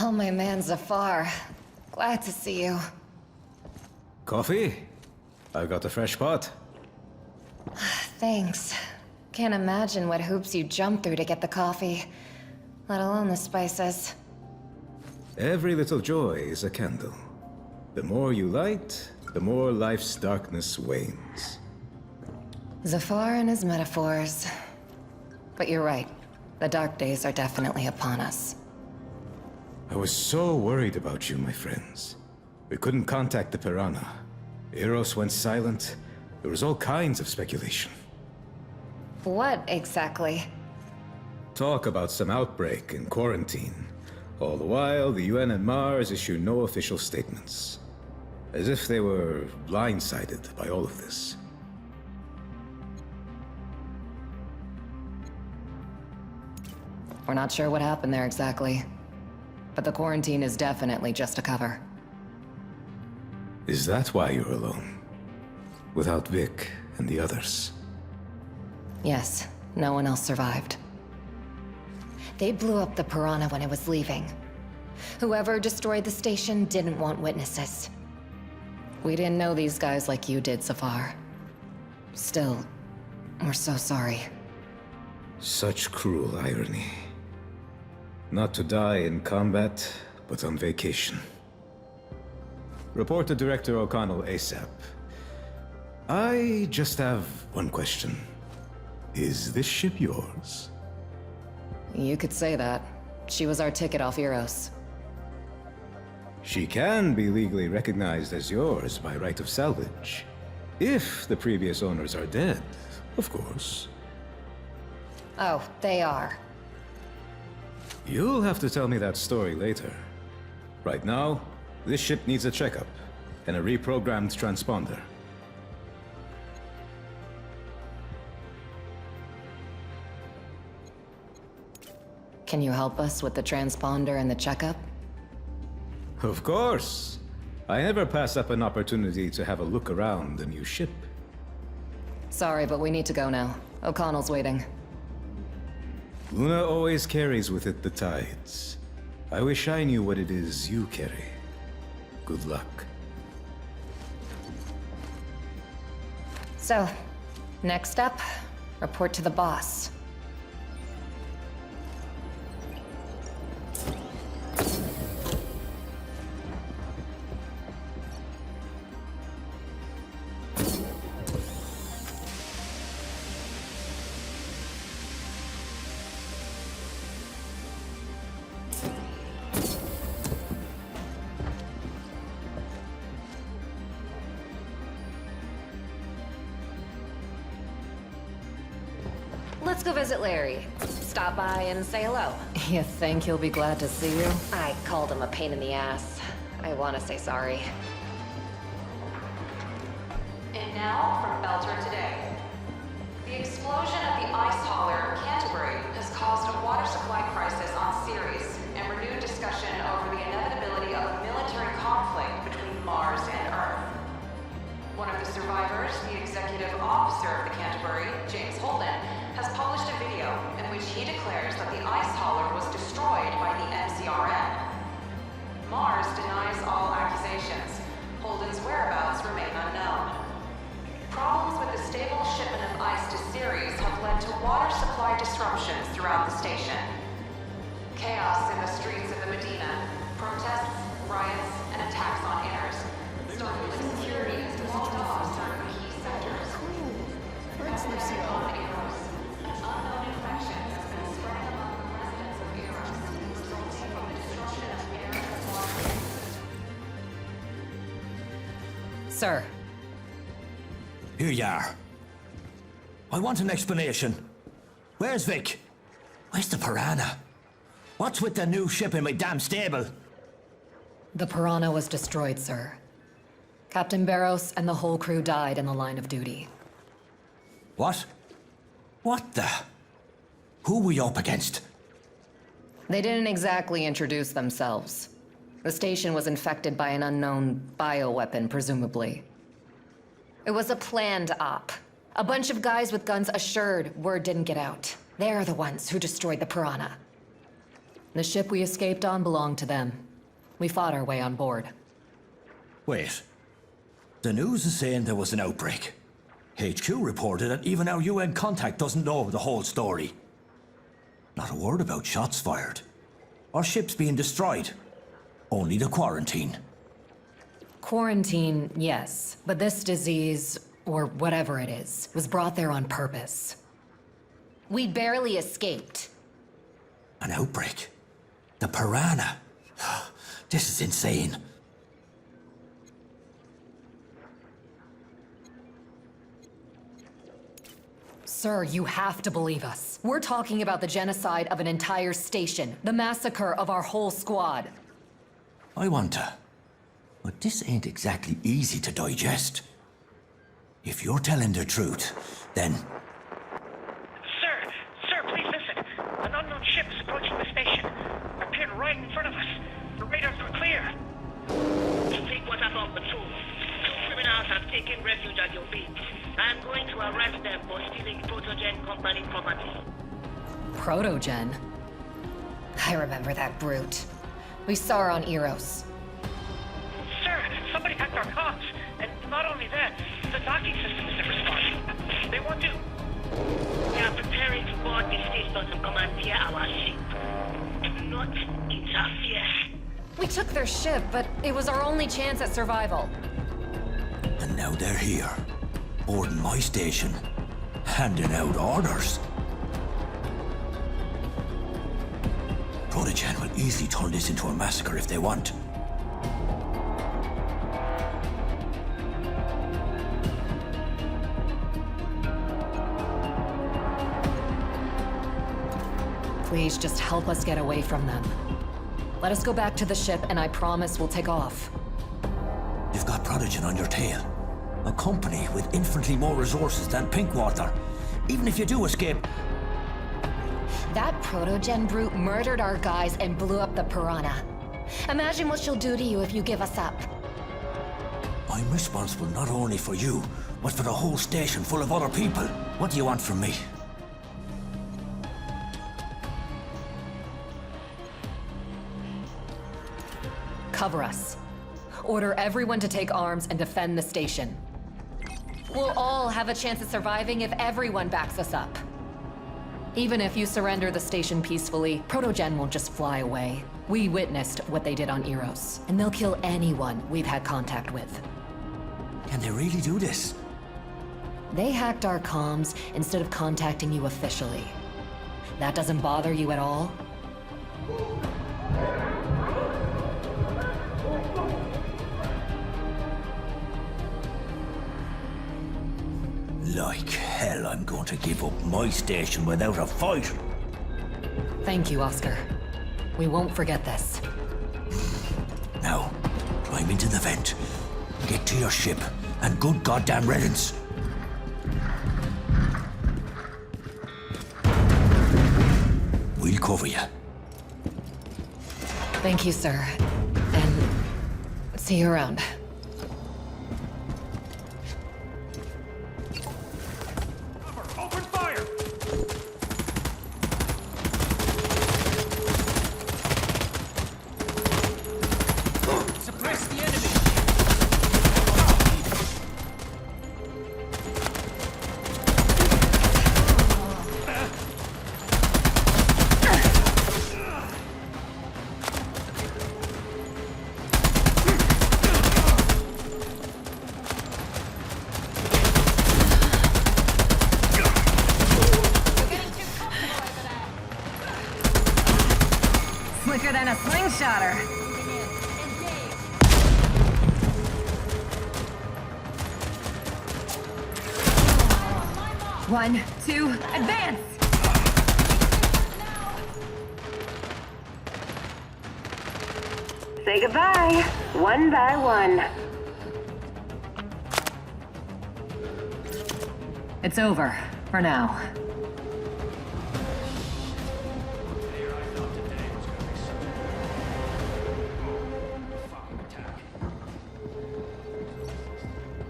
Oh, my man Zafar. Glad to see you. Coffee? I got a fresh pot. Thanks. Can't imagine what hoops you jumped through to get the coffee, let alone the spices. Every little joy is a candle. The more you light, the more life's darkness wanes. Zafar and his metaphors. But you're right. The dark days are definitely upon us. I was so worried about you, my friends. We couldn't contact the Piranha. Eros went silent. There was all kinds of speculation. What exactly? Talk about some outbreak and quarantine. All the while, the UN and Mars issue no official statements. As if they were blindsided by all of this. We're not sure what happened there exactly. But the quarantine is definitely just a cover. Is that why you're alone? Without Vic and the others? Yes, no one else survived. They blew up the Piranha when it was leaving. Whoever destroyed the station didn't want witnesses. We didn't know these guys like you did, Zafar. Still, we're so sorry. Such cruel irony. Not to die in combat, but on vacation. Report to Director O'Connell ASAP. I just have one question. Is this ship yours? You could say that. She was our ticket off Eros. She can be legally recognized as yours by right of salvage. If the previous owners are dead, of course. Oh, they are. You'll have to tell me that story later. Right now, this ship needs a checkup and a reprogrammed transponder. Can you help us with the transponder and the checkup? Of course. I never pass up an opportunity to have a look around the new ship. Sorry, but we need to go now. O'Connell's waiting. Luna always carries with it the tides. I wish I knew what it is you carry. Good luck. So, next up, report to the boss. Let's go visit Larry. Stop by and say hello. You think he'll be glad to see you? I called him a pain in the ass. I want to say sorry. And now from Belter Today. The explosion at the ice hauler Canterbury has caused a water supply crisis on Ceres and renewed discussion over the inevitability of a military conflict between Mars and Earth. One of the survivors, the executive officer of the Canterbury, James Holden, has published a video in which he declares that the ice hauler was destroyed by the MCRN. Mars denies all accusations. Holden's whereabouts remain unknown. Problems with the stable shipment of ice to Ceres have led to water supply disruptions throughout the station. Chaos in the streets of the Medina, protests, riots, and attacks on inners. Starfleet security has blocked off certain key sectors. On Eros, an unknown infection has been spreading among the residents of Eros, resulting from the destruction of air and water. Sir. Here you are. I want an explanation. Where's Vic? Where's the Piranha? What's with the new ship in my damn stable? The Piranha was destroyed, sir. Captain Barros and the whole crew died in the line of duty. What? What the? Who were you up against? They didn't exactly introduce themselves. The station was infected by an unknown bioweapon, presumably. It was a planned op. A bunch of guys with guns assured word didn't get out. They're the ones who destroyed the Piranha. The ship we escaped on belonged to them. We fought our way on board. Wait. The news is saying there was an outbreak. HQ reported that even our UN contact doesn't know the whole story. Not a word about shots fired. Or ships being destroyed. Only the quarantine. Quarantine, yes. But this disease, or whatever it is, was brought there on purpose. We barely escaped. An outbreak? The piranha? This is insane. Sir, you have to believe us. We're talking about the genocide of an entire station. The massacre of our whole squad. I want to. But this ain't exactly easy to digest. If you're telling the truth, then... Sir, please listen. An unknown ship is approaching the station. Appeared right in front of us. The radars are clear. Pinkwater from patrol. 2 criminals have taken refuge at your beach. I am going to arrest them for stealing Protogen company property. Protogen? I remember that brute. We saw her on Eros. Sir, somebody hacked our comms. And not only that, the docking system isn't responding. They want to... We are preparing to board the station to commandeer our ship. Do not interfere. We took their ship, but it was our only chance at survival. And now they're here. Boarding my station. Handing out orders. Protogen will easily turn this into a massacre if they want. Please just help us get away from them. Let us go back to the ship and I promise we'll take off. You've got Protogen on your tail. A company with infinitely more resources than Pinkwater. Even if you do escape... That Protogen brute murdered our guys and blew up the piranha. Imagine what she'll do to you if you give us up. I'm responsible not only for you, but for the whole station full of other people. What do you want from me? Cover us. Order everyone to take arms and defend the station. We'll all have a chance at surviving if everyone backs us up. Even if you surrender the station peacefully, Protogen won't just fly away. We witnessed what they did on Eros, and they'll kill anyone we've had contact with. Can they really do this? They hacked our comms instead of contacting you officially. That doesn't bother you at all? Like hell, I'm going to give up my station without a fight. Thank you, Oscar. We won't forget this. Now, climb into the vent. Get to your ship, and good goddamn riddance. We'll cover you. Thank you, sir. And see you around. Open fire! Suppress the enemy! Slicker than a slingshotter. One, two, advance! Say goodbye, one by one. It's over, for now.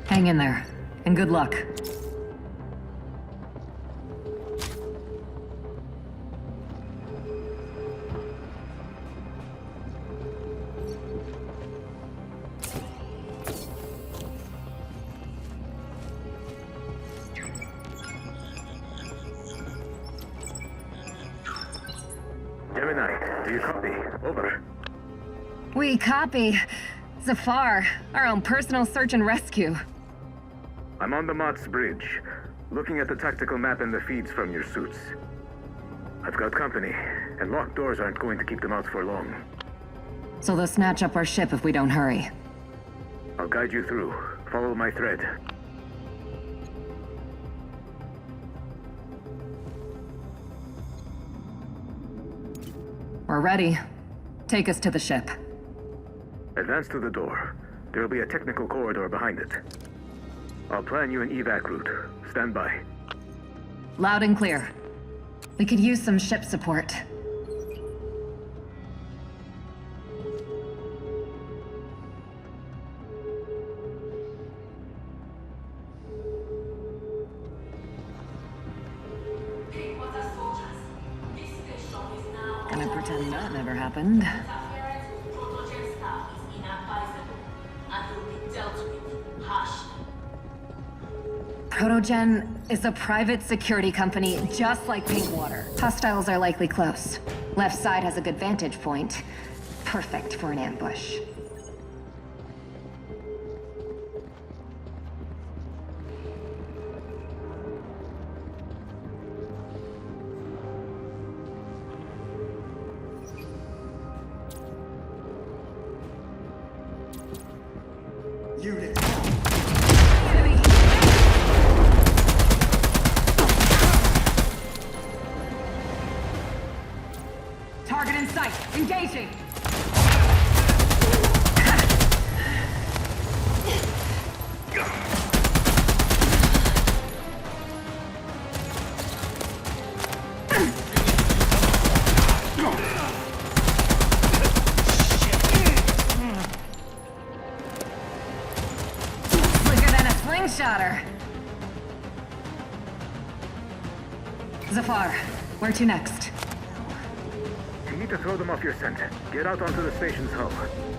Hang in there, and good luck. Gemini, do you copy? Over. We copy. Zafar, our own personal search and rescue. I'm on the Mott's bridge, looking at the tactical map and the feeds from your suits. I've got company, and locked doors aren't going to keep them out for long. So they'll snatch up our ship if we don't hurry. I'll guide you through. Follow my thread. We're ready. Take us to the ship. Advance to the door. There'll be a technical corridor behind it. I'll plan you an evac route. Stand by. Loud and clear. We could use some ship support. Gonna pretend that never happened. Protogen staff is inadvisable and will be dealt with harshly. Protogen is a private security company just like Pinkwater. Hostiles are likely close. Left side has a good vantage point. Perfect for an ambush. Unit. Target in sight. Engaging. Slicker than a slingshotter. Zafar, where to next? You need to throw them off your scent. Get out onto the station's hull.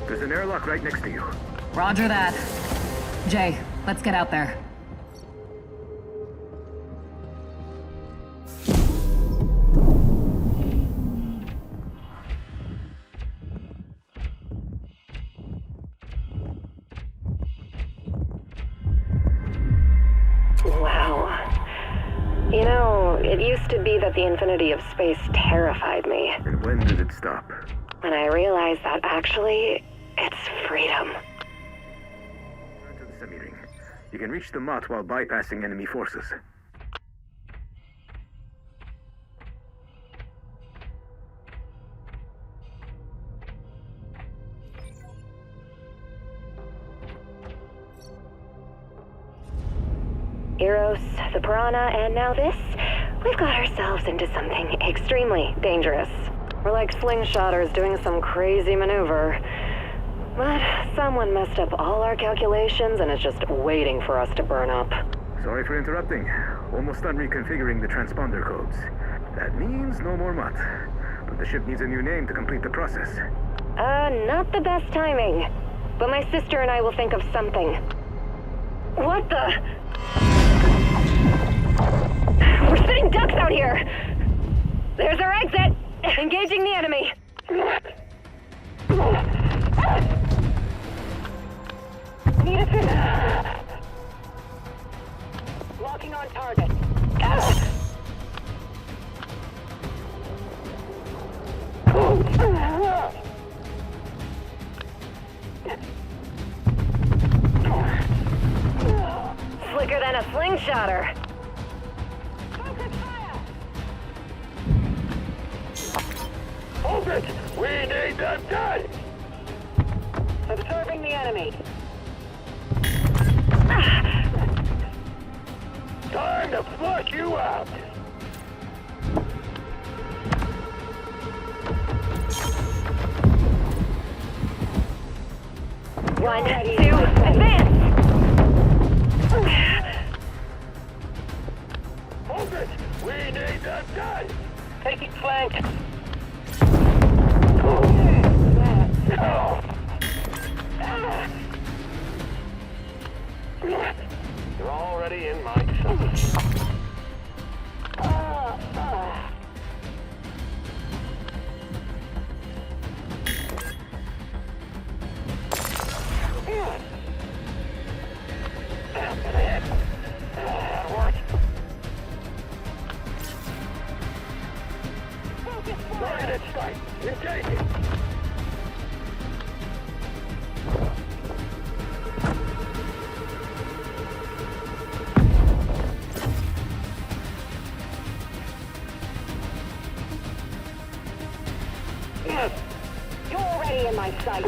There's an airlock right next to you. Roger that. Jay, let's get out there. Wow. You know, it used to be that the infinity of space terrified me. And when did it stop? And I realized that actually, it's freedom. Turn to the semi-ring. You can reach the Mott while bypassing enemy forces. Eros, the Piranha, and now this, we've got ourselves into something extremely dangerous. We're like slingshotters doing some crazy maneuver. But someone messed up all our calculations and is just waiting for us to burn up. Sorry for interrupting. Almost done reconfiguring the transponder codes. That means no more Mott. But the ship needs a new name to complete the process. Not the best timing. But my sister and I will think of something. What the? We're sitting ducks out here! There's our exit! Engaging the enemy! Need a finish! Locking on target. Slicker than a slingshotter. Hold it! We need them dead! Observing the enemy. Time to flush you out! One, two, advance! Hold it! We need them dead! Taking flank. You're already in my sight. Target strike. Engaging. You're already in my sight.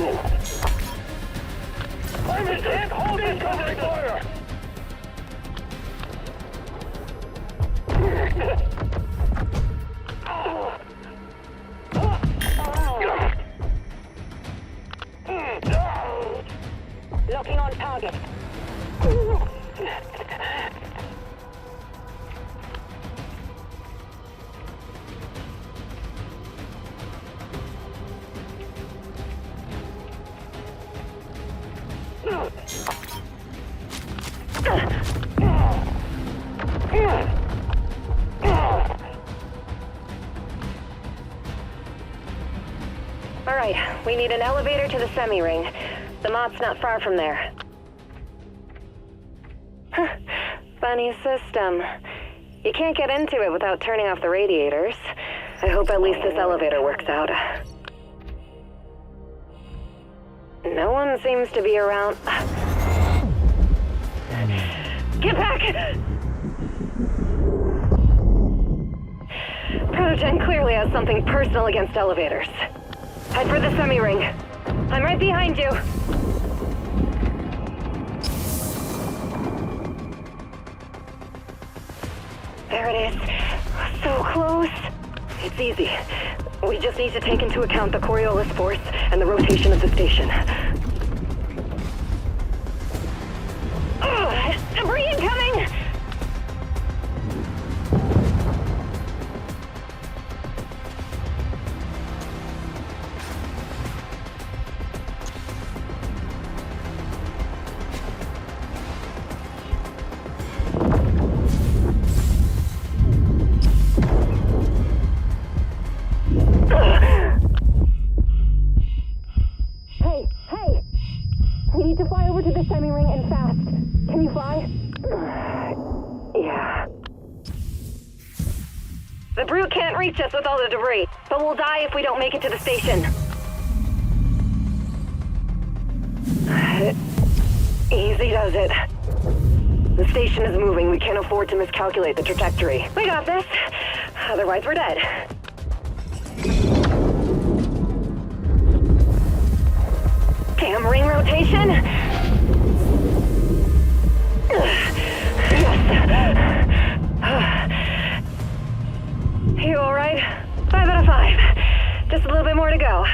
I'm in hand. Hold in covering fire. Looking on target. All right, we need an elevator to the semi-ring. The mop's not far from there. Funny system. You can't get into it without turning off the radiators. I hope at least this elevator works out. No one seems to be around. Get back! Protogen clearly has something personal against elevators. Head for the semi-ring. I'm right behind you. There it is. So close. It's easy. We just need to take into account the Coriolis force and the rotation of the station. Debris incoming! The brute can't reach us with all the debris, but we'll die if we don't make it to the station. Easy does it. The station is moving. We can't afford to miscalculate the trajectory. We got this. Otherwise, we're dead. Damn ring rotation. You all right? 5 out of 5. Just a little bit more to go.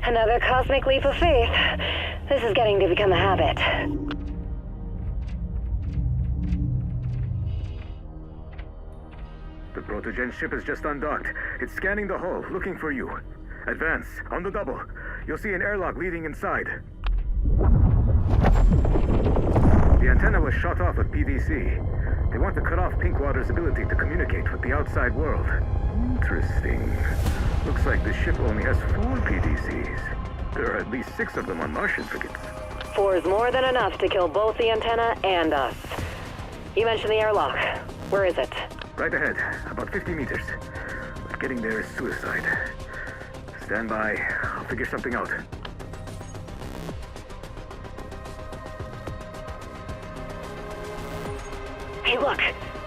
Another cosmic leap of faith. This is getting to become a habit. The Protogen ship is just undocked. It's scanning the hull, looking for you. Advance, on the double. You'll see an airlock leading inside. The antenna was shot off with PVC. They want to cut off Pinkwater's ability to communicate with the outside world. Interesting. Looks like the ship only has 4 PVCs. There are at least 6 of them on Martian frigates. 4 is more than enough to kill both the antenna and us. You mentioned the airlock. Where is it? Right ahead, about 50 meters. But getting there is suicide. Stand by. I'll figure something out. Hey, look.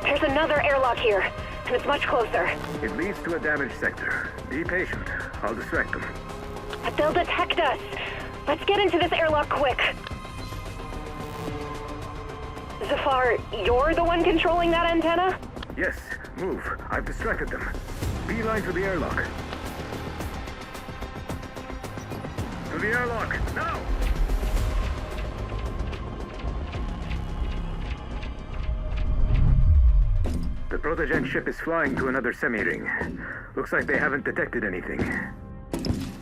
There's another airlock here, and it's much closer. It leads to a damaged sector. Be patient. I'll distract them. But they'll detect us. Let's get into this airlock quick. Zafar, you're the one controlling that antenna? Yes, move. I've distracted them. Beeline to the airlock. To the airlock, now! The Protogen ship is flying to another semi-ring. Looks like they haven't detected anything.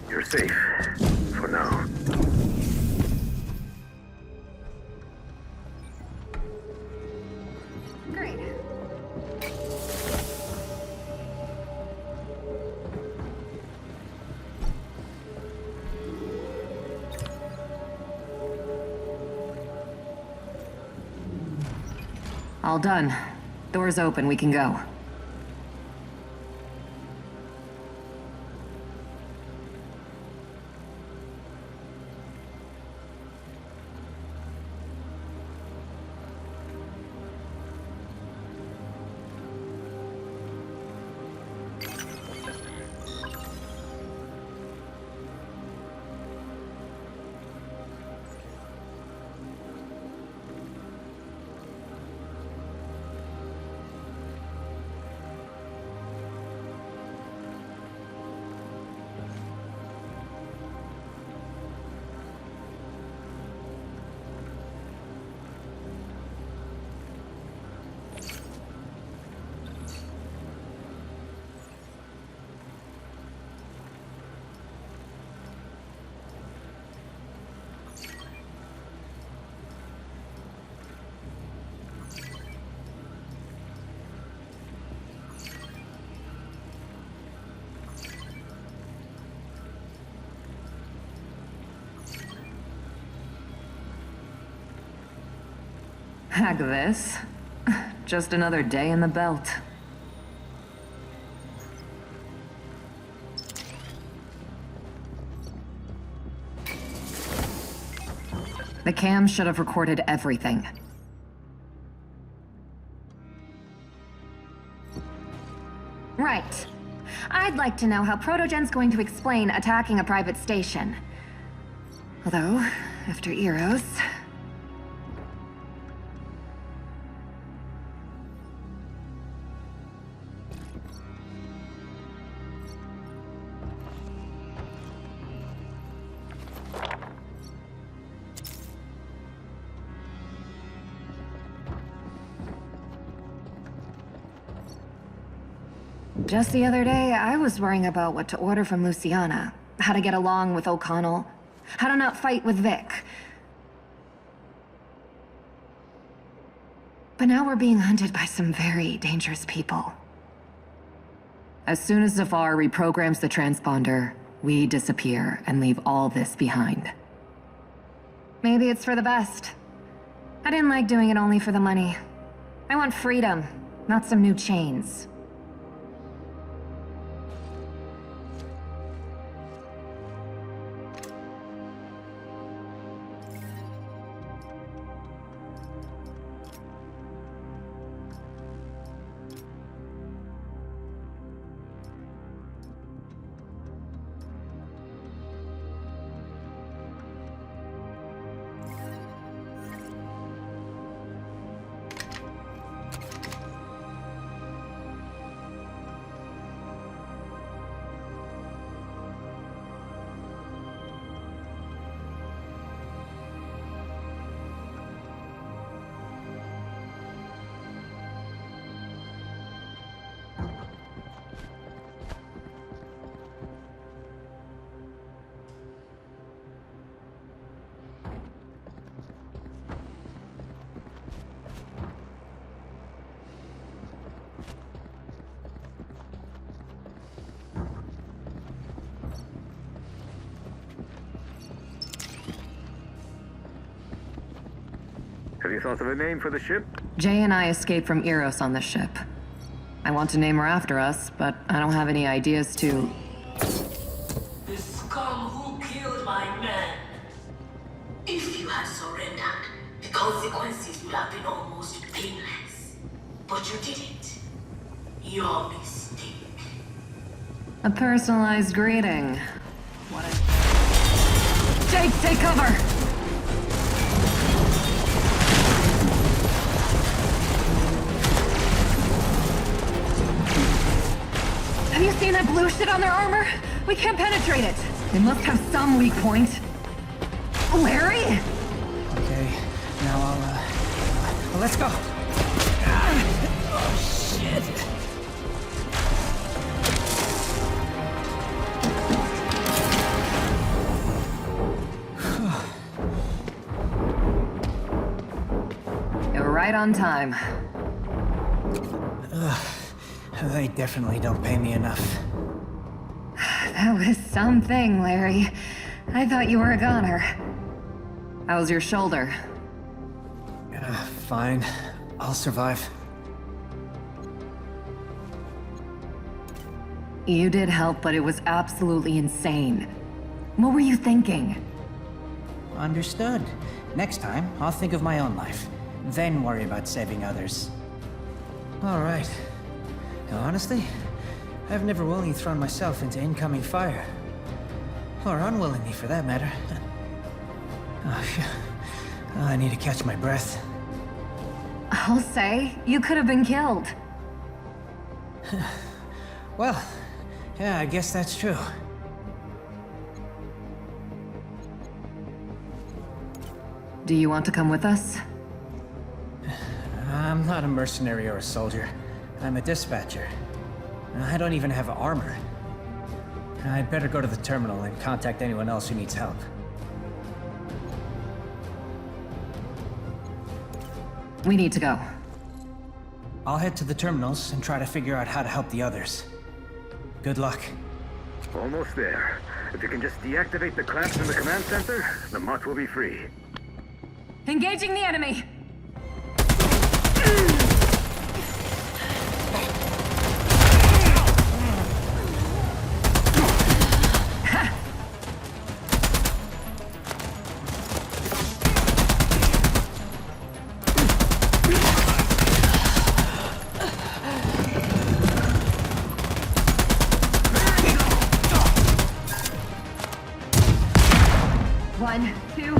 You're safe. For now. Great. All done. Door's open, we can go. Heck of this. Just another day in the belt. The cam should have recorded everything. Right. I'd like to know how Protogen's going to explain attacking a private station. Although, after Eros... Just the other day, I was worrying about what to order from Luciana, how to get along with O'Connell, how to not fight with Vic. But now we're being hunted by some very dangerous people. As soon as Zafar reprograms the transponder, we disappear and leave all this behind. Maybe it's for the best. I didn't like doing it only for the money. I want freedom, not some new chains. Have you thought of a name for the ship? Jay and I escaped from Eros on the ship. I want to name her after us, but I don't have any ideas to... The scum who killed my man. If you had surrendered, the consequences would have been almost painless. But you didn't. Your mistake. A personalized greeting. What a... Jake, take cover! Have you seen that blue shit on their armor? We can't penetrate it. They must have some weak point. Larry? Okay, now let's go. Oh, shit. You're right on time. They definitely don't pay me enough. That was something, Larry. I thought you were a goner. How's your shoulder? Fine. I'll survive. You did help, but it was absolutely insane. What were you thinking? Understood. Next time, I'll think of my own life. Then worry about saving others. Alright. Now, honestly, I've never willingly thrown myself into incoming fire. Or unwillingly, for that matter. Oh, phew. I need to catch my breath. I'll say, you could have been killed. Well, yeah, I guess that's true. Do you want to come with us? I'm not a mercenary or a soldier. I'm a dispatcher. I don't even have armor. I'd better go to the terminal and contact anyone else who needs help. We need to go. I'll head to the terminals and try to figure out how to help the others. Good luck. Almost there. If you can just deactivate the clamps in the command center, the mutt will be free. Engaging the enemy! One, two...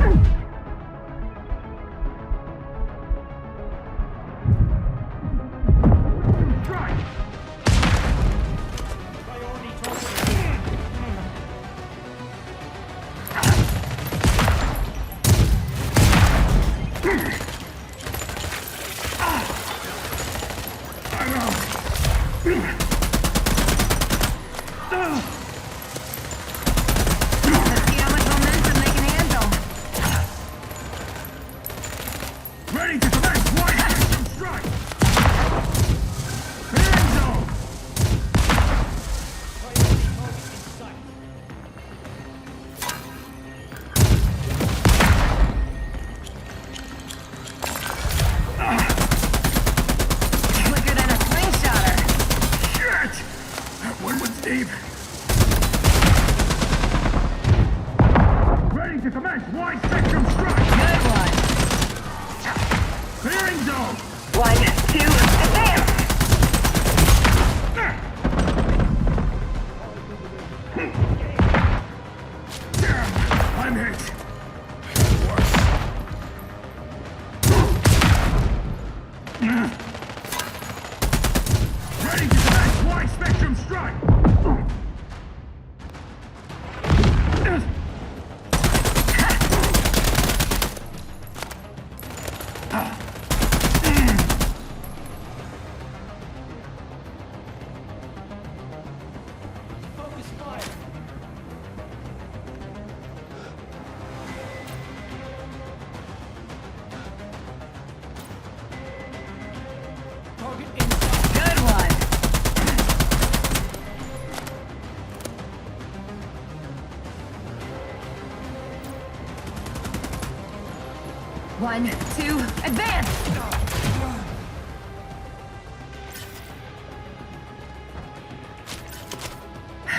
One, two, advance!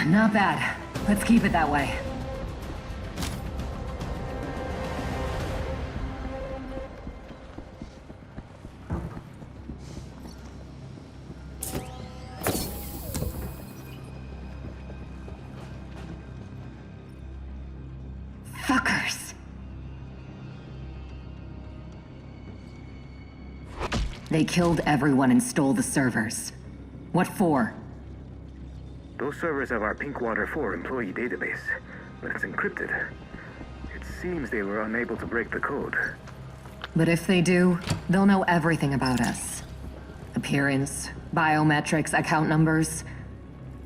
Not bad. Let's keep it that way. Fuckers. They killed everyone and stole the servers. What for? Those servers have our Pinkwater 4 employee database, but it's encrypted. It seems they were unable to break the code. But if they do, they'll know everything about us. Appearance, biometrics, account numbers,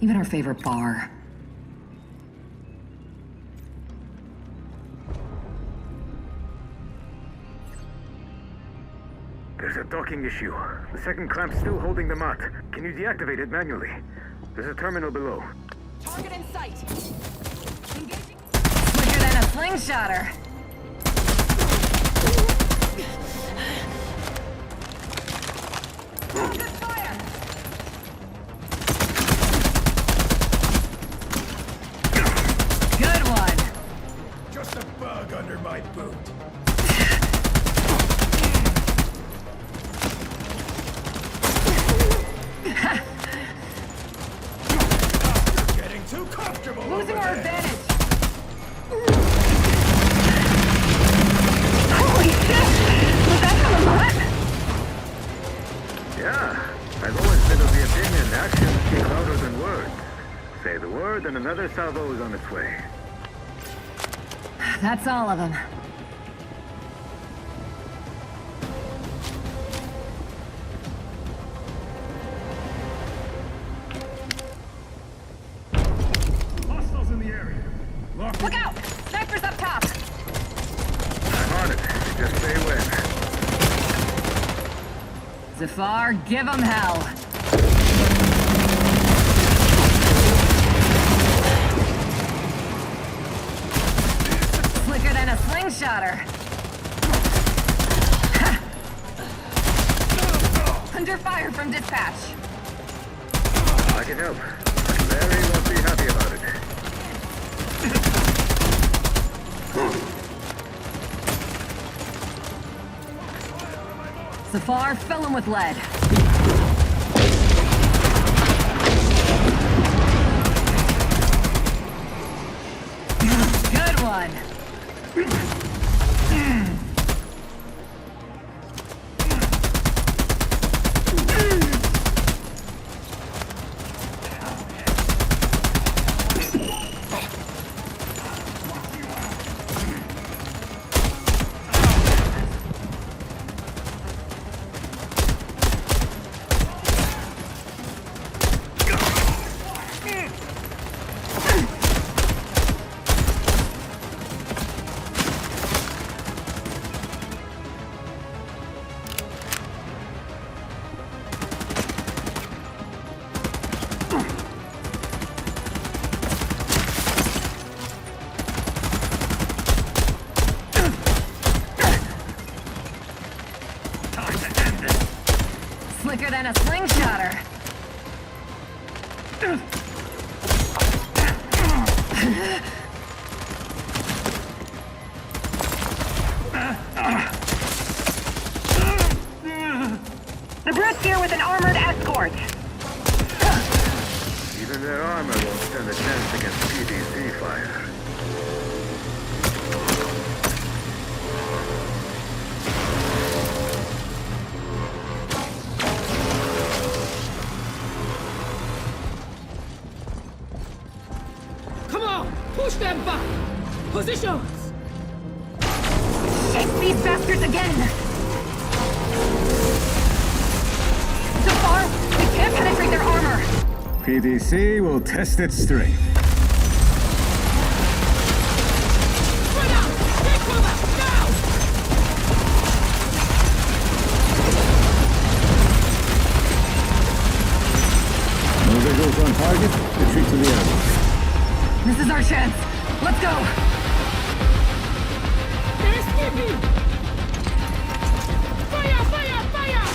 even our favorite bar. There's a docking issue. The second clamp's still holding the mat. Can you deactivate it manually? There's a terminal below. Target in sight! Engaging. Quicker than a slingshotter! Good fire! I've always been of the opinion actions speak louder than words. Say the word and another salvo is on its way. That's all of them. Hostiles in the area. Look out! Snipers up top! I'm on it. Just stay when. Zafar, give them hell! Slicker than a slingshotter! Under fire from dispatch! I can help. Larry won't be happy about it. Zafar, fill him with lead. Good one. Slicker than a slingshotter. The Brute's here with an armored escort. Even their armor won't stand a chance against PDC fire. Come on! Push them back! Positions! Shake these bastards again! So far, we can't penetrate their armor! PDC will test its strength. Spread out! Take cover! Now! No visuals on target. Retreat to the area. This is our chance. Let's go! They're escaping! Fire! Fire! Fire!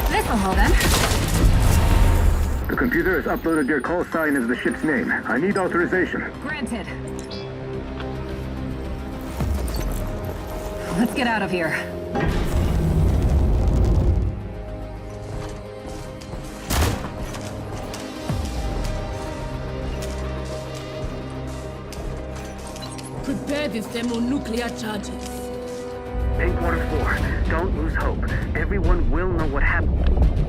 This'll hold them. The computer has uploaded your call sign as the ship's name. I need authorization. Granted. Let's get out of here. Prepare these thermonuclear charges. Pinkwater 4, don't lose hope. Everyone will know what happened.